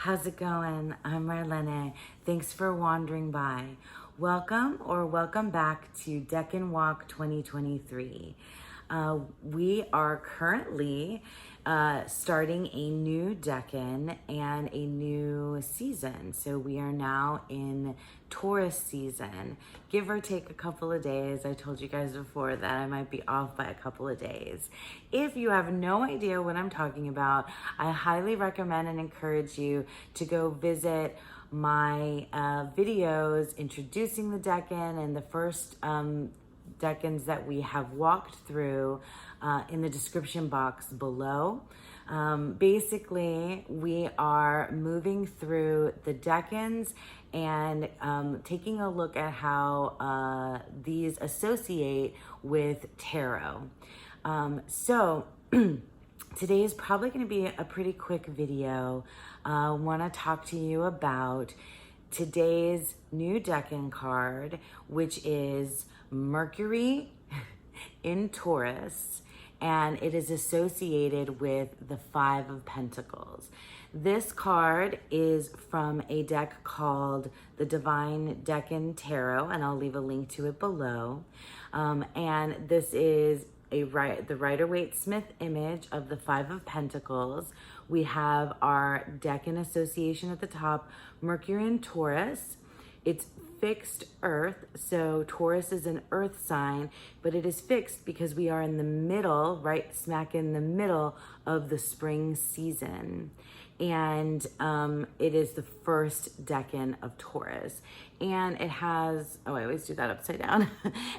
How's it going? I'm Marlene. Thanks for wandering by. Welcome or welcome back to Decan Walk 2023. We are currently starting a new Decan and a new season. So we are now in Taurus season, give or take a couple of days. I told you guys before that I might be off by a couple of days. If you have no idea what I'm talking about, I highly recommend and encourage you to go visit my videos introducing the Decan and the first Decans that we have walked through in the description box below. Basically, we are moving through the Decans and taking a look at how these associate with tarot. So today is probably going to be a pretty quick video. I want to talk to you about today's new Decan card, which is Mercury in Taurus, and it is associated with the Five of Pentacles. This card is from a deck called the Divine Decan Tarot, and I'll leave a link to it below. And this is the Rider-Waite-Smith image of the Five of Pentacles. We have our Decan association at the top, Mercury in Taurus. It's fixed earth, so Taurus is an earth sign, but it is fixed because we are in the middle, right smack in the middle of the spring season. And it is the first Decan of Taurus. And it has, I always do that upside down.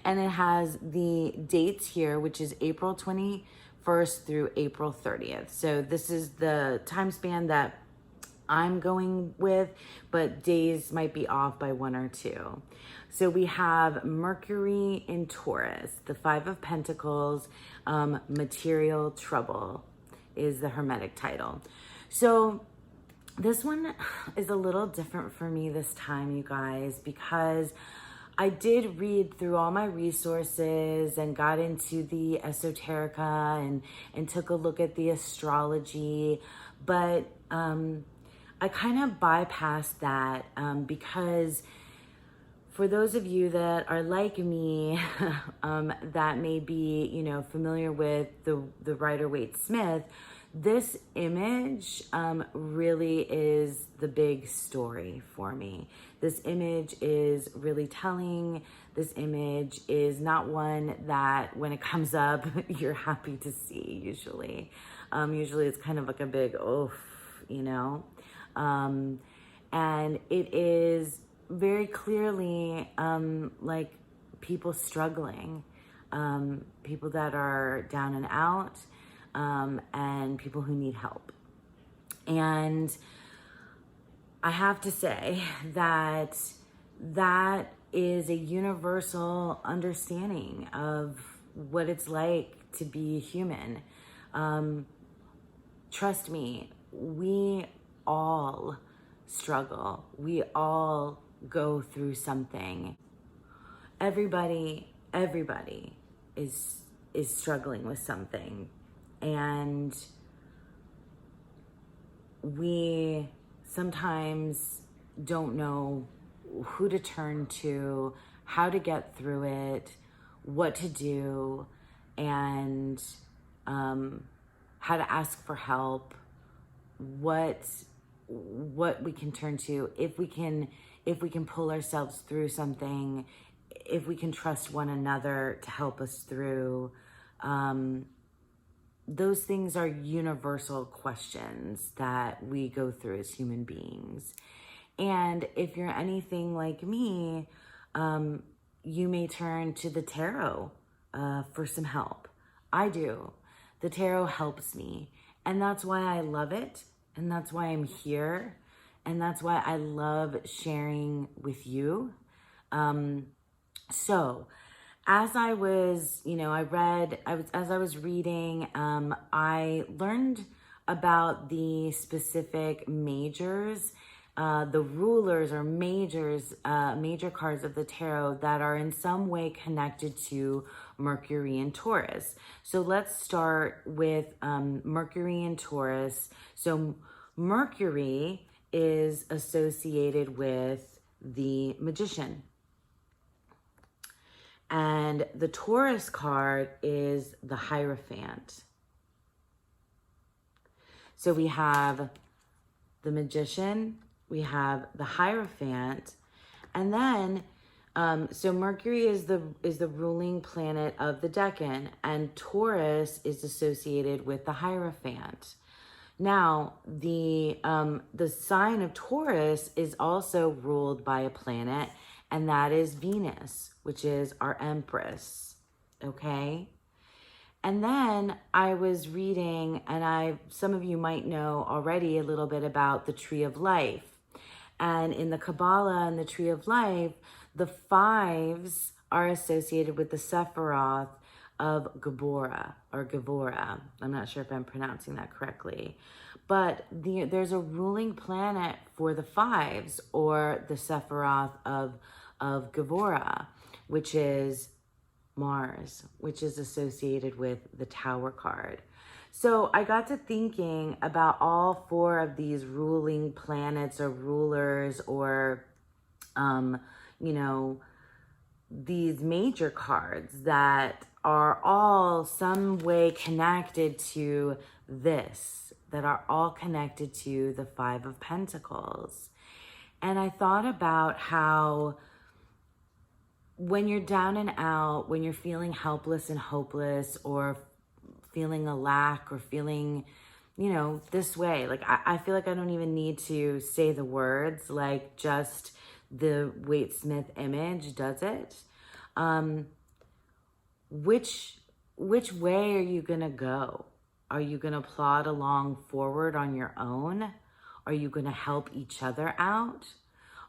And it has the dates here, which is April 21st through April 30th. So this is the time span that I'm going with, but days might be off by 1 or 2. So we have Mercury in Taurus, the Five of Pentacles, Material Trouble is the Hermetic title. So this one is a little different for me this time, you guys, because I did read through all my resources and got into the esoterica and took a look at the astrology, but I kind of bypassed that because for those of you that are like me, that may be, familiar with the Rider-Waite-Smith, this image really is the big story for me. This image is really telling. This image is not one that when it comes up, you're happy to see usually. Usually it's kind of like a big oof, and it is very clearly like people struggling, people that are down and out, and people who need help. And I have to say that that is a universal understanding of what it's like to be human. Trust me, we all struggle. We all go through something. Everybody is struggling with something. And we sometimes don't know who to turn to, how to get through it, what to do, and how to ask for help, what we can turn to, if we can pull ourselves through something, if we can trust one another to help us through. Those things are universal questions that we go through as human beings. And if you're anything like me, you may turn to the tarot for some help. I do. The tarot helps me. And that's why I love it. And that's why I'm here. And that's why I love sharing with you. So as I was, as I was reading, I learned about the specific majors, the rulers or major cards of the tarot that are in some way connected to Mercury and Taurus. So let's start with Mercury and Taurus. So Mercury is associated with the Magician. And the Taurus card is the Hierophant. So we have the Magician, we have the Hierophant, and then so Mercury is the ruling planet of the Decan, and Taurus is associated with the Hierophant. Now, the sign of Taurus is also ruled by a planet, and that is Venus, which is our Empress, okay? And then I was reading, and some of you might know already a little bit about the Tree of Life. And in the Kabbalah and the Tree of Life, the 5s are associated with the Sephiroth of Gabora, or Gavora. I'm not sure if I'm pronouncing that correctly. But there's a ruling planet for the 5s, or the Sephiroth of Gavora, which is Mars, which is associated with the Tower card. So I got to thinking about all 4 of these ruling planets or rulers, or, these major cards that are all some way connected to this, that are all connected to the 5 of Pentacles. And I thought about how when you're down and out, when you're feeling helpless and hopeless, or feeling a lack, or feeling, this way, like I feel like I don't even need to say the words, like just the Waite Smith image does it. Which way are you gonna go? Are you gonna plod along forward on your own? Are you gonna help each other out?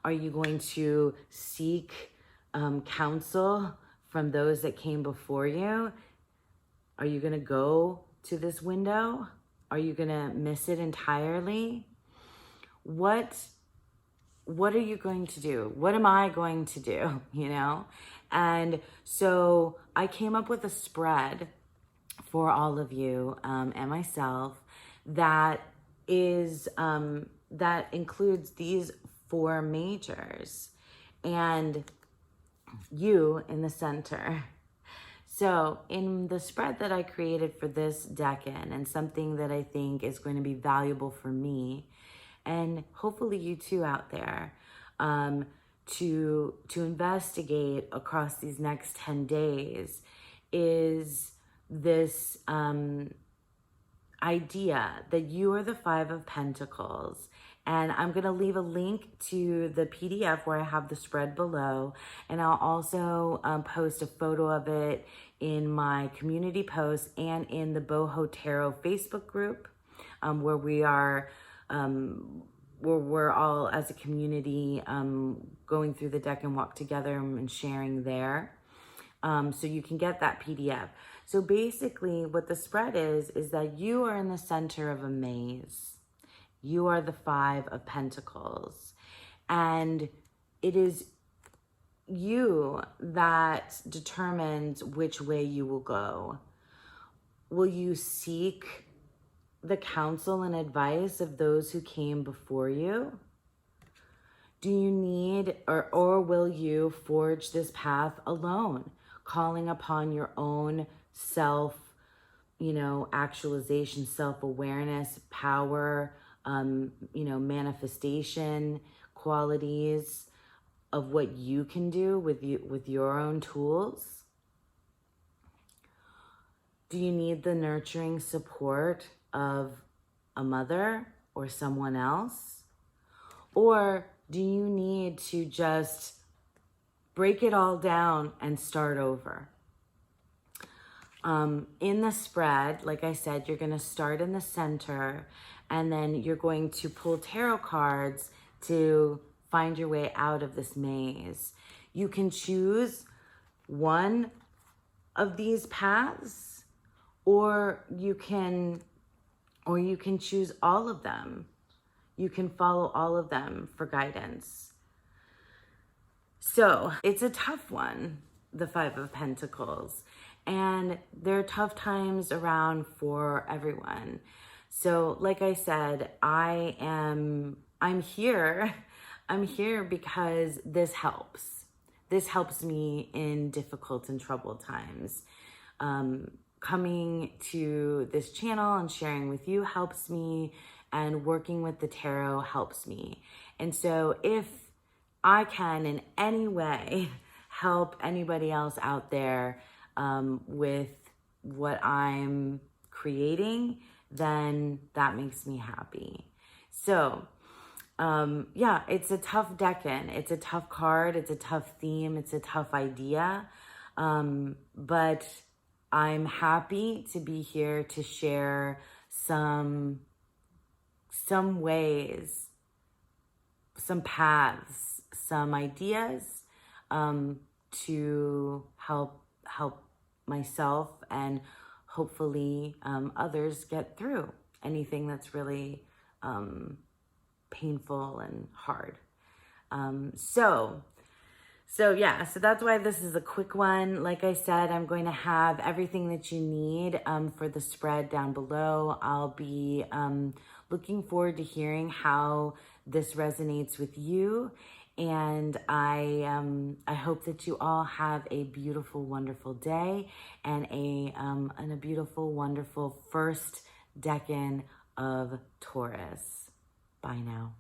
Are you going to seek counsel from those that came before you? Are you going to go to this window? Are you going to miss it entirely? What are you going to do? What am I going to do? And so I came up with a spread for all of you and myself that is that includes these 4 majors and you in the center. So in the spread that I created for this Decan, and something that I think is going to be valuable for me, and hopefully you too out there, to investigate across these next 10 days, is this idea that you are the 5 of Pentacles. And I'm going to leave a link to the PDF where I have the spread below. And I'll also post a photo of it in my community post and in the Boho Tarot Facebook group, where we are, where we're all as a community going through the Decan Walk together and sharing there. So you can get that PDF. So basically what the spread is that you are in the center of a maze. You are the 5 of Pentacles, and it is you that determines which way you will go. Will you seek the counsel and advice of those who came before you? Do you need, or will you forge this path alone, calling upon your own self, actualization, self-awareness, power, manifestation qualities of what you can do with your own tools? Do you need the nurturing support of a mother or someone else? Or do you need to just break it all down and start over? In the spread, like I said, you're going to start in the center, and then you're going to pull tarot cards to find your way out of this maze. You can choose one of these paths, or you can choose all of them. You can follow all of them for guidance. So it's a tough one, the 5 of Pentacles. And there are tough times around for everyone. So like I said, I'm here. I'm here because this helps. This helps me in difficult and troubled times. Coming to this channel and sharing with you helps me, and working with the tarot helps me. And so if I can in any way help anybody else out there with what I'm creating, then that makes me happy. So yeah, it's a tough Decan. It's a tough card. It's a tough theme. It's a tough idea. But I'm happy to be here to share some ways, some paths, some ideas to help myself and hopefully others get through anything that's really painful and hard. So yeah, so that's why this is a quick one. Like I said, I'm going to have everything that you need for the spread down below. I'll be looking forward to hearing how this resonates with you. And I hope that you all have a beautiful, wonderful day and a beautiful, wonderful first Decan of Taurus. Bye now.